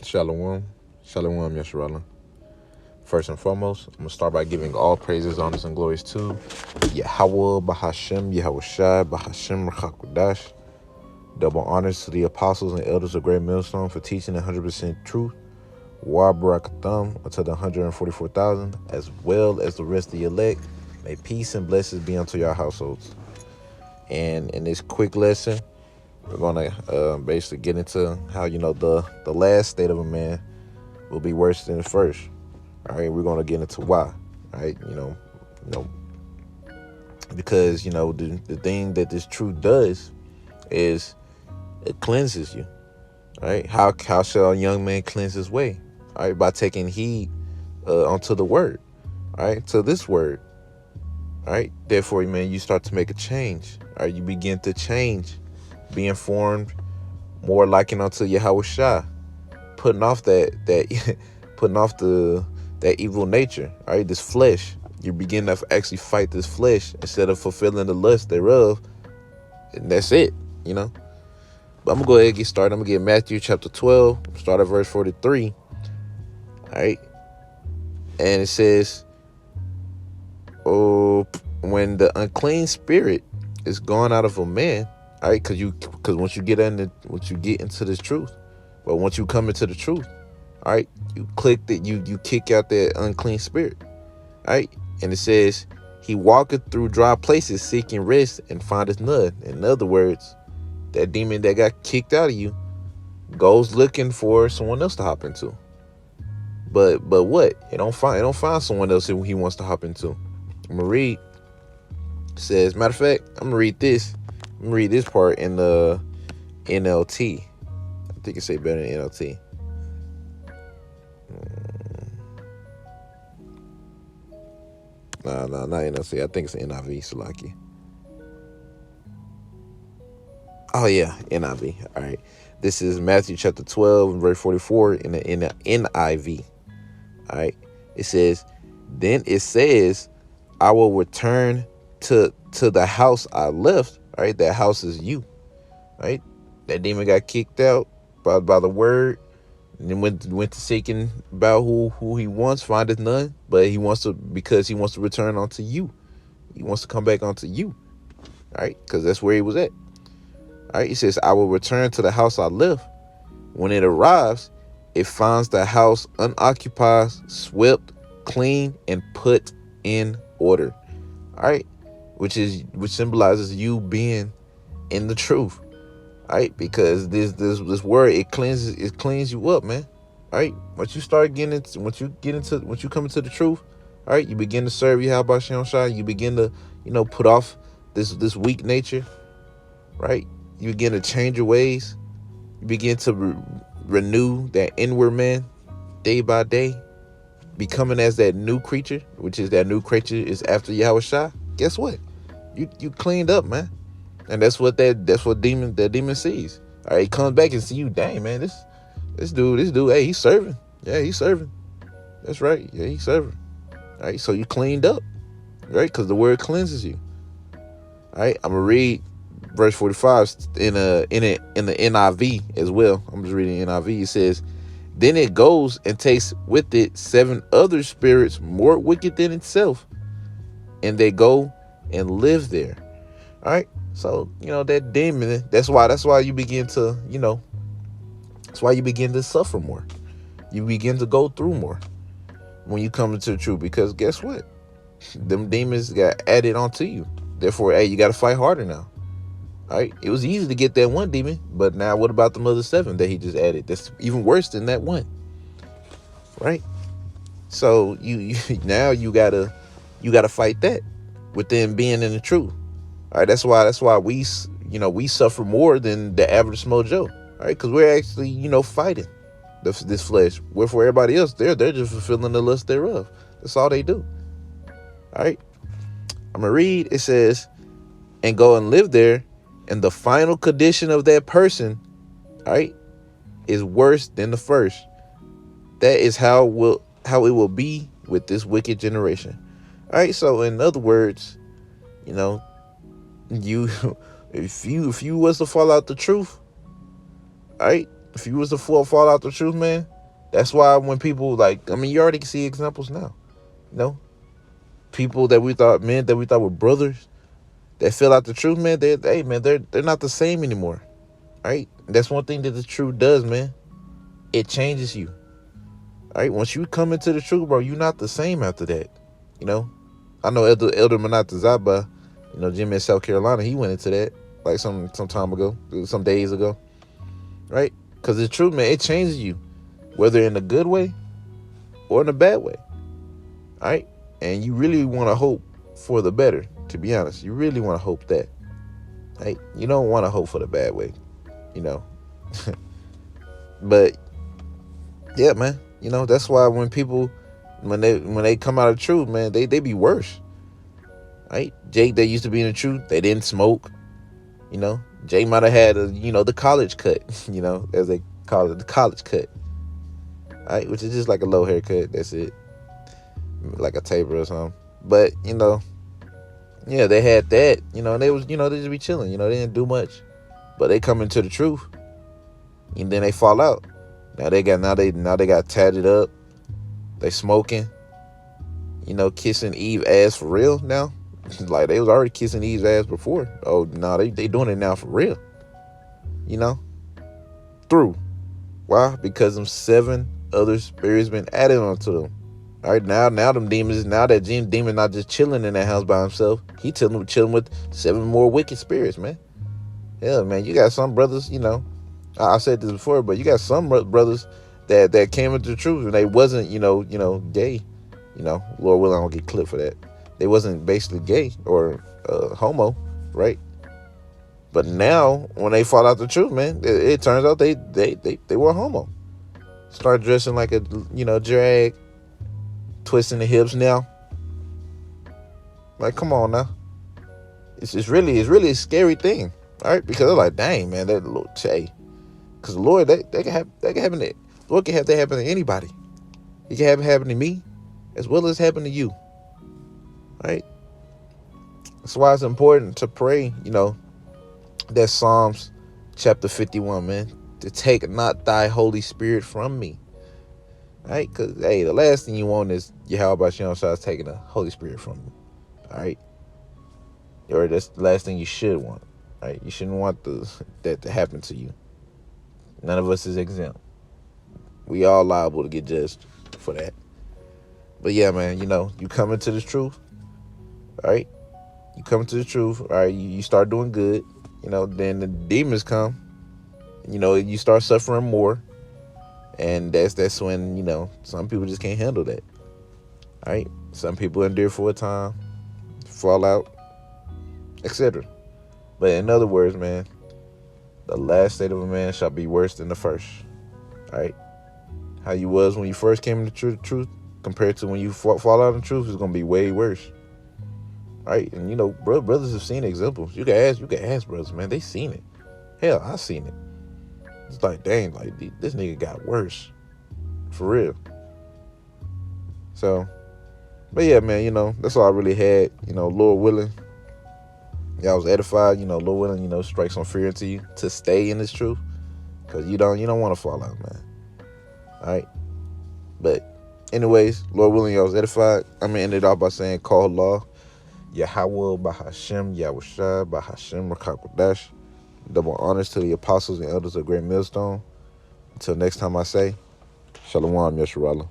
Shalom. Shalom, Yesharala. First and foremost, I'm going to start by giving all praises, honors, and glories to Yahweh, Bahashem, Yahweh Shai, Bahashem, Rachakudash. Double honors to the apostles and elders of Great Millstone for teaching 100% truth. Wa Barakatham unto the 144,000, as well as the rest of the elect. May peace and blessings be unto your households. And in this quick lesson, we're going to basically get into how, the last state of a man will be worse than the first. All right, we're going to get into why. All right, because, the thing that this truth does is it cleanses you. All right, how shall a young man cleanse his way? All right, by taking heed unto the word. All right, to this word. All right, therefore, man, you start to make a change. All right, you begin to change, being formed more likened unto Yahweh Shai, putting off that putting off that evil nature. All right, this flesh. You begin to actually fight this flesh instead of fulfilling the lust thereof, and that's it. But I'm gonna go ahead and get started. I'm gonna get Matthew chapter 12, start at verse 43. All right, and it says, "Oh, when the unclean spirit is gone out of a man, all right, because once you get into this truth, but once you come into the truth, all right, you kick out that unclean spirit, all right, and it says he walketh through dry places seeking rest and findeth none. In other words, that demon that got kicked out of you goes looking for someone else to hop into. But what? It don't find someone else that he wants to hop into. I'm gonna read. It says, matter of fact, I'm gonna read this. I'm gonna read this part in the NLT. I think it say better than NLT. Nah, not NLT. I think it's NIV, Salaki. Oh yeah, NIV. All right. This is Matthew chapter 12 and verse 44 in the NIV. All right. It says, then it says, I will return to the house I left. All right. That house is you. Right. That demon got kicked out by the word, and then went to seeking about who he wants, findeth none. But because he wants to return onto you. He wants to come back onto you. All right. Because that's where he was at. All right. He says, I will return to the house I left. When it arrives, it finds the house unoccupied, swept, clean, and put in order. All right, which symbolizes you being in the truth. All right, because this word, it cleans you up, man. All right, once you come into the truth, all right, you begin to serve Yahweh Shem Shai. You begin to put off this weak nature, right? You begin to change your ways. You begin to renew that inward man day by day, becoming as that new creature, which is that new creature is after Yahweh Shai. Guess what? You cleaned up, man. And that's what that demon sees. All right, he comes back and see you, dang man, this dude, hey, he's serving. Yeah, he's serving. That's right. Yeah, he's serving. All right, so you cleaned up, right? Because the word cleanses you. All right, I'm gonna read verse 45 in the NIV as well. I'm just reading NIV. It says, then it goes and takes with it 7 other spirits more wicked than itself, and they go and live there. All right. So, that demon, that's why you begin to, that's why you begin to suffer more. You begin to go through more when you come into the truth, because guess what? Them demons got added onto you. Therefore, hey, you got to fight harder now. All right. It was easy to get that one demon, but now what about the other 7 that he just added? That's even worse than that one. Right. So you now you gotta fight that within being in the truth. All right. That's why we suffer more than the average small Joe. All right. Because we're actually, fighting this flesh. Where for everybody else, they're just fulfilling the lust thereof. That's all they do. All right. I'm going to read. It says, and go and live there. And the final condition of that person, all right, is worse than the first. That is how it will be with this wicked generation. All right. So in other words, you if you was to fall out the truth, all right, If you was to fall out the truth, man, that's why when people like, I mean, you already see examples now. You know, people that we thought, men that we thought were brothers, that fell out the truth, man. They're not the same anymore. Right? That's one thing that the truth does, man. It changes you. Right? Once you come into the truth, bro, you're not the same after that. You know, I know Elder Manata Zaba, Jimmy in South Carolina, he went into that like some time ago, some days ago. Right? Because the truth, man, it changes you, whether in a good way or in a bad way. All right? And you really want to hope for the better, to be honest. You really want to hope that. Right? You don't want to hope for the bad way, But, yeah, man, that's why when people, when they come out of the truth, man, they be worse. Right? Jake, they used to be in the truth. They didn't smoke. Jay might have had the college cut, as they call it, the college cut. Right? Which is just like a low haircut. That's it. Like a taper or something. But, yeah, they had that, and they was, they just be chilling, they didn't do much. But they come into the truth. And then they fall out. Now they got tatted up. They smoking. Kissing Eve ass for real now. Like they was already kissing Eve's ass before. Oh no, they doing it now for real. Through. Why? Because them 7 other spirits been added onto them. All right, now them demons. Now that demon not just chilling in that house by himself. He chilling with 7 more wicked spirits, man. Hell, man, you got some brothers. I said this before, but you got some brothers that came into the truth and they wasn't, gay. Lord willing, I don't get clipped for that. They wasn't basically gay or homo, right? But now, when they fall out the truth, man, it turns out they were homo. Start dressing like a, drag, twisting the hips now. Like, come on now. It's really a scary thing, all right? Because they're like, dang, man, that little Che. Because the Lord, that can happen to, Lord can have that happen to anybody. He can have it happen to me as well as happen to you. Right? That's why it's important to pray, that Psalms chapter 51, man. To take not thy Holy Spirit from me. Right? Because, hey, the last thing you want is Yahweh Shai taking the Holy Spirit from you. All right? Or that's the last thing you should want. Right? You shouldn't want that to happen to you. None of us is exempt. We all liable to get judged for that. But yeah, man, you come into the truth. All right? You come into the truth. All right? You start doing good. Then the demons come. You start suffering more. And that's when, some people just can't handle that. All right? Some people endure for a time, fall out, etc. But in other words, man, the last state of a man shall be worse than the first. All right? How you was when you first came into the truth compared to when you fall out of the truth is going to be way worse. Right? And, brothers have seen examples. You can ask brothers, man. They seen it. Hell, I seen it. It's like, dang, like, this nigga got worse. For real. So, but yeah, man, that's all I really had. Lord willing, y'all was edified. Lord willing, strike some fear into you to stay in this truth. Because you don't want to fall out, man. All right? But anyways, Lord willing, y'all was edified. I'm going to end it off by saying, call Allah, Yahweh, Bahashem, Yahushua, Bahashem, Rakakwadash. Double honors to the apostles and elders of Great Millstone. Until next time I say, Shalom, Yeshua.